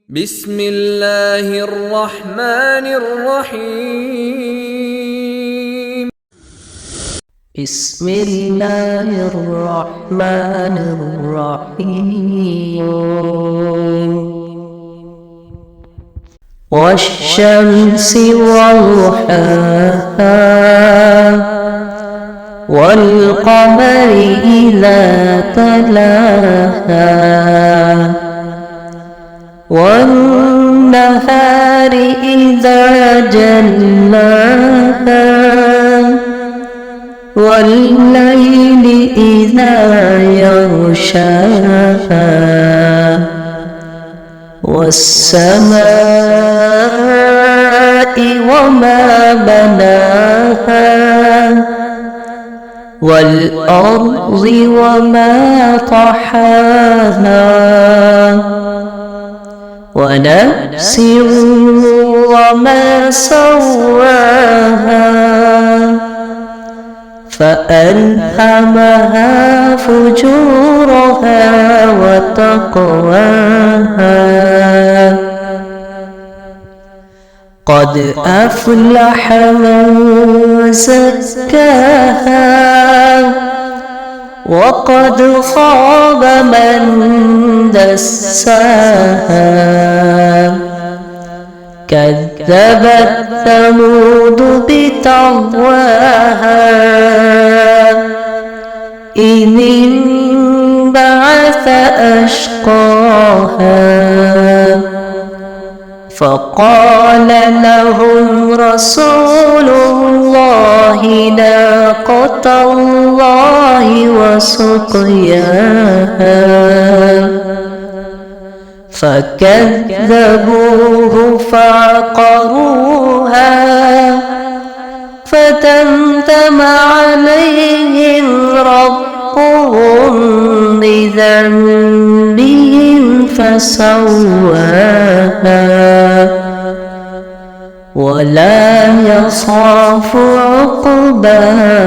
بسم الله الرحمن الرحيم. بسم الله الرحمن الرحيم. والشمس وضحاها والقمر إذا تلاها والنهار إذا جلاها والليل إذا يغشاها والسماء وما بناها والأرض وما طحاها ونفس وما سواها فألهمها فجورها وتقواها قد أفلح من زكاها وقد خاب من دساها كذبت ثمود بطغواها إذ انبعث أشقاها فقال لهم رسول الله ناقة الله وسقياها فكذبوه فعقروها فدمدم عليهم ربهم بذنبهم فسواها ولا يخاف عقباها